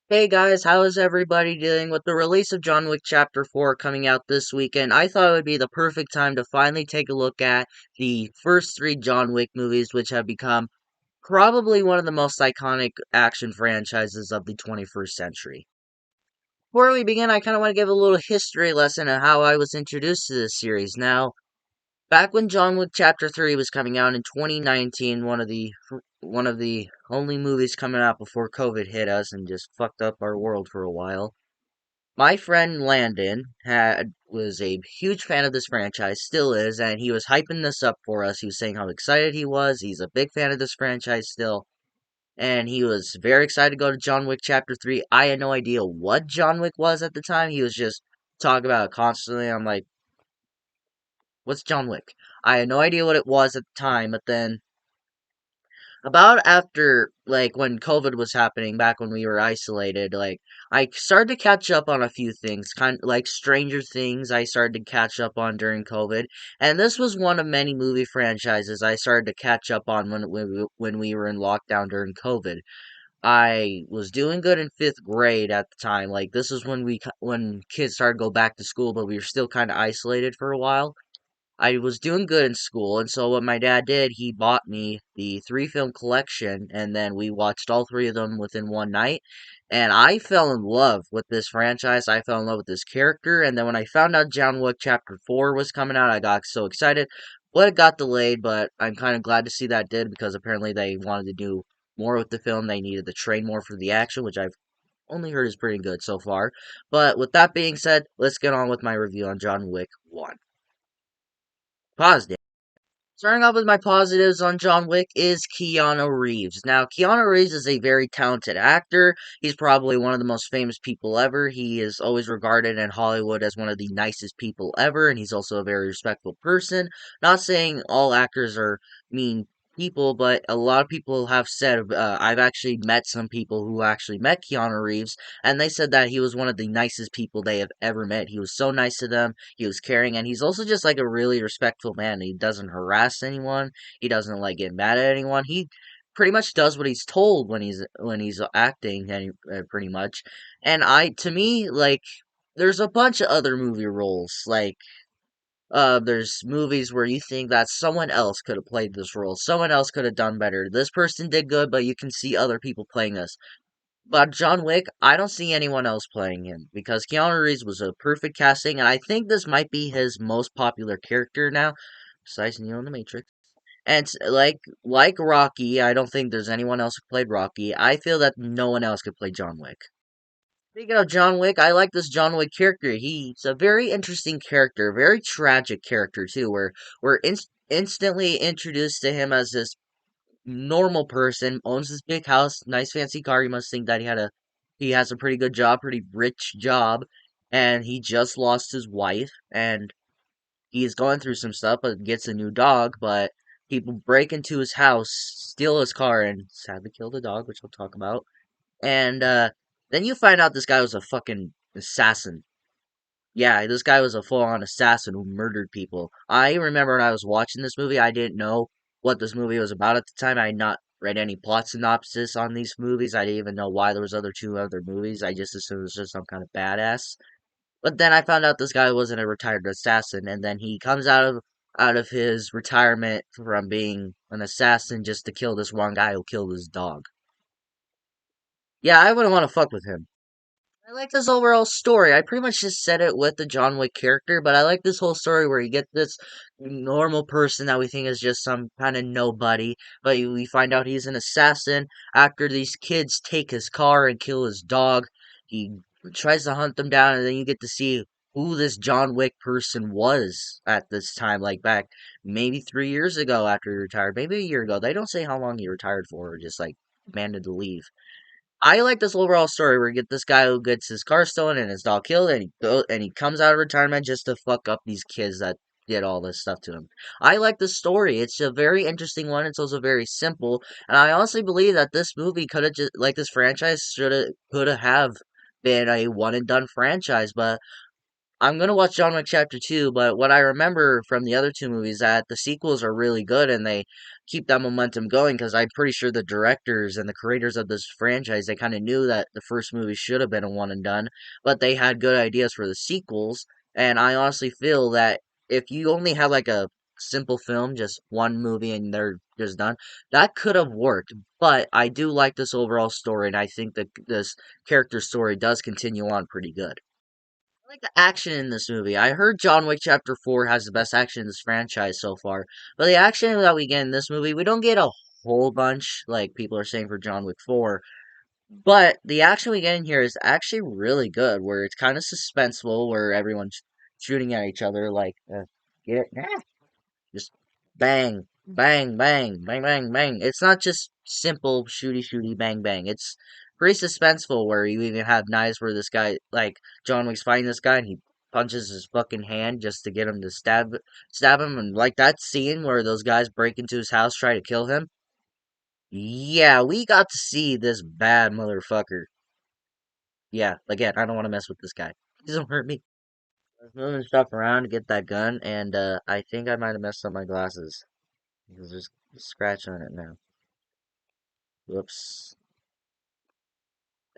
Hey guys, how is everybody doing? With the release of John Wick Chapter 4 coming out this weekend, I thought it would be the perfect time to finally take a look at the first three John Wick movies, which have become probably one of the most iconic action franchises of the 21st century. Before we begin, I kind of want to give a little history lesson on how I was introduced to this series. Now, back when John Wick Chapter 3 was coming out in 2019, one of the only movies coming out before COVID hit us and just fucked up our world for a while. My friend Landon had was a huge fan of this franchise, still is, and he was hyping this up for us. He was saying how excited he was. He's a big fan of this franchise still, and he was very excited to go to John Wick Chapter 3. I had no idea what John Wick was at the time. He was just talking about it constantly. I'm like, what's John Wick? I had no idea what it was at the time, but then about after like when COVID was happening, back when we were isolated, like I started to catch up on a few things, kind of like Stranger Things. I started to catch up on during COVID, and this was one of many movie franchises I started to catch up on when we were in lockdown during COVID. I was doing good in fifth grade at the time. Like this is when kids started to go back to school, but we were still kind of isolated for a while. I was doing good in school, and so what my dad did, he bought me the three film collection, and then we watched all three of them within one night. And I fell in love with this franchise. I fell in love with this character, and then when I found out John Wick Chapter 4 was coming out, I got so excited. But it got delayed, but I'm kind of glad to see that did because apparently they wanted to do more with the film. They needed to train more for the action, which I've only heard is pretty good so far. But with that being said, let's get on with my review on John Wick 1. Positive. Starting off with my positives on John Wick is Keanu Reeves. Now, Keanu Reeves is a very talented actor. He's probably one of the most famous people ever. He is always regarded in Hollywood as one of the nicest people ever, and he's also a very respectful person. Not saying all actors are mean people, but a lot of people have said, I've actually met some people who actually met Keanu Reeves, and they said that he was one of the nicest people they have ever met. He was so nice to them, he was caring, and he's also just like a really respectful man. He doesn't harass anyone. He doesn't like get mad at anyone. He pretty much does what he's told when he's acting, and pretty much. And to me, like, there's a bunch of other movie roles. Like, there's movies where you think that someone else could have played this role. Someone else could have done better. This person did good, but you can see other people playing this. But John Wick, I don't see anyone else playing him because Keanu Reeves was a perfect casting, and I think this might be his most popular character now, besides Neo in the Matrix. And like Rocky, I don't think there's anyone else who played Rocky. I feel that no one else could play John Wick. Speaking of John Wick, I like this John Wick character. He's a very interesting character, very tragic character too. Where we're instantly introduced to him as this normal person, owns this big house, nice fancy car. You must think that he has a pretty good job, pretty rich job, and he just lost his wife, and he's going through some stuff, but gets a new dog, but people break into his house, steal his car, and sadly kill the dog, which we'll talk about. And then you find out this guy was a fucking assassin. Yeah, this guy was a full-on assassin who murdered people. I remember when I was watching this movie, I didn't know what this movie was about at the time. I had not read any plot synopsis on these movies. I didn't even know why there was two other movies. I just assumed it was just some kind of badass. But then I found out this guy wasn't a retired assassin, and then he comes out of his retirement from being an assassin just to kill this one guy who killed his dog. Yeah, I wouldn't want to fuck with him. I like this overall story. I pretty much just said it with the John Wick character, but I like this whole story where you get this normal person that we think is just some kind of nobody, but we find out he's an assassin. After these kids take his car and kill his dog, he tries to hunt them down, and then you get to see who this John Wick person was at this time, like back maybe 3 years ago after he retired, maybe a year ago. They don't say how long he retired for, or just like demanded to leave. I like this overall story where you get this guy who gets his car stolen and his dog killed, and he comes out of retirement just to fuck up these kids that did all this stuff to him. I like the story. It's a very interesting one. It's also very simple, and I honestly believe that this movie could have just like this franchise should have could have been a one and done franchise, but I'm gonna watch John Wick Chapter 2, but what I remember from the other two movies that the sequels are really good and they keep that momentum going because I'm pretty sure the directors and the creators of this franchise they kind of knew that the first movie should have been a one and done, but they had good ideas for the sequels. And I honestly feel that if you only had like a simple film, just one movie and they're just done, that could have worked. But I do like this overall story, and I think that this character story does continue on pretty good. I like the action in this movie. I heard John Wick Chapter 4 has the best action in this franchise so far. But the action that we get in this movie, we don't get a whole bunch, like people are saying for John Wick 4. But the action we get in here is actually really good, where it's kind of suspenseful, where everyone's shooting at each other, like, get it? Just bang, bang, bang, bang, bang, bang. It's not just simple shooty, shooty, bang, bang. It's pretty suspenseful where you even have knives where this guy, like, John Wick's fighting this guy and he punches his fucking hand just to get him to stab him. And like that scene where those guys break into his house, try to kill him. Yeah, we got to see this bad motherfucker. Yeah, again, I don't want to mess with this guy. Please don't hurt me. I was moving stuff around to get that gun, and I think I might have messed up my glasses. There's just a scratch on it now. Whoops.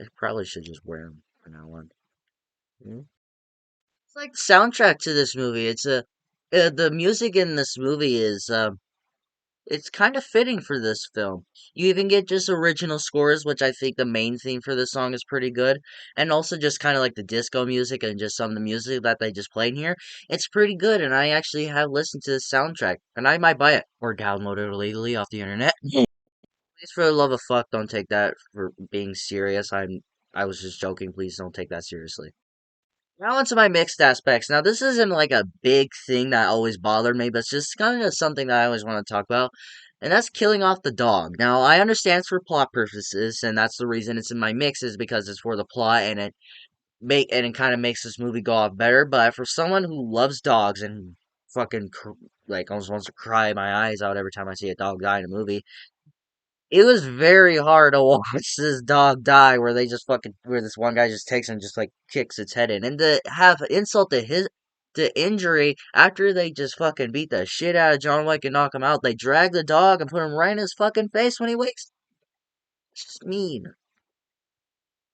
I probably should just wear them from now on. Hmm? It's like the soundtrack to this movie. The music in this movie is it's kind of fitting for this film. You even get just original scores, which I think the main theme for this song is pretty good, and also just kind of like the disco music and just some of the music that they just played here. It's pretty good, and I actually have listened to this soundtrack, and I might buy it or download it illegally off the internet. Please, for the love of fuck, don't take that for being serious. I was just joking. Please don't take that seriously. Now onto my mixed aspects. Now this isn't like a big thing that always bothered me, but it's just kind of something that I always want to talk about, and that's killing off the dog. Now I understand it's for plot purposes, and that's the reason it's in my mix is because it's for the plot, and it kind of makes this movie go off better. But for someone who loves dogs and fucking like almost wants to cry my eyes out every time I see a dog die in a movie, it was very hard to watch this dog die where they just fucking where this one guy just takes and just like kicks its head in. And to have insult to his to injury after they just fucking beat the shit out of John Wick and knock him out, they drag the dog and put him right in his fucking face when he wakes. It's just mean.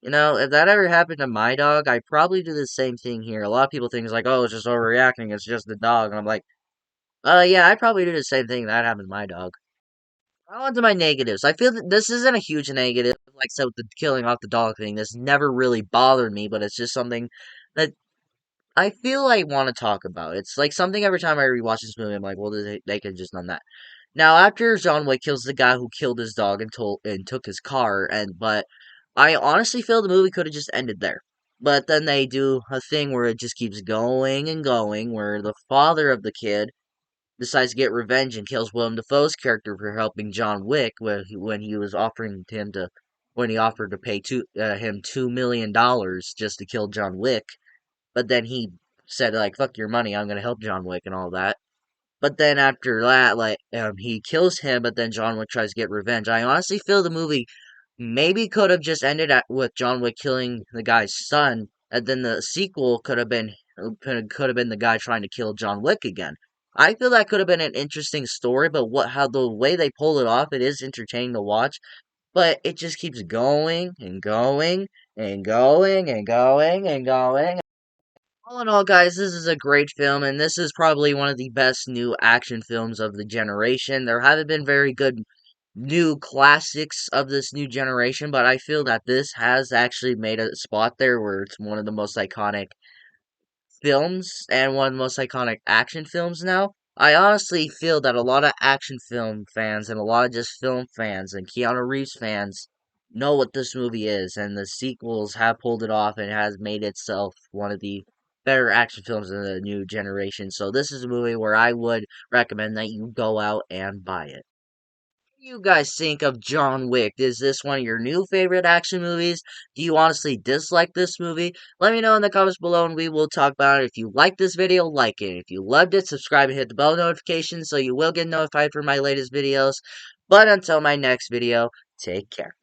You know, if that ever happened to my dog, I'd probably do the same thing here. A lot of people think it's like, oh, it's just overreacting, it's just the dog. And I'm like, yeah, I'd probably do the same thing if that happened to my dog. On to my negatives. I feel that this isn't a huge negative. Like so, with the killing off the dog thing, this never really bothered me, but it's just something that I feel I want to talk about. It's like something every time I rewatch this movie, I'm like, well, they could just done that. Now, after John Wick kills the guy who killed his dog and took his car, but I honestly feel the movie could have just ended there. But then they do a thing where it just keeps going and going, where the father of the kid decides to get revenge and kills Willem Dafoe's character for helping John Wick when he was offering him to when he offered to pay him $2 million just to kill John Wick, but then he said like fuck your money, I'm gonna help John Wick and all that. But then after that, like he kills him, but then John Wick tries to get revenge. I honestly feel the movie maybe could have just ended with John Wick killing the guy's son, and then the sequel could have been the guy trying to kill John Wick again. I feel that could have been an interesting story, but how the way they pull it off, it is entertaining to watch. But it just keeps going and going and going and going and going. All in all, guys, this is a great film, and this is probably one of the best new action films of the generation. There haven't been very good new classics of this new generation, but I feel that this has actually made a spot there where it's one of the most iconic films and one of the most iconic action films now. I honestly feel that a lot of action film fans and a lot of just film fans and Keanu Reeves fans know what this movie is, and the sequels have pulled it off and has made itself one of the better action films in the new generation. So this is a movie where I would recommend that you go out and buy it. You guys think of John Wick? Is this one of your new favorite action movies? Do you honestly dislike this movie? Let me know in the comments below and we will talk about it. If you liked this video, like it. If you loved it, subscribe and hit the bell notification so you will get notified for my latest videos. But until my next video, take care.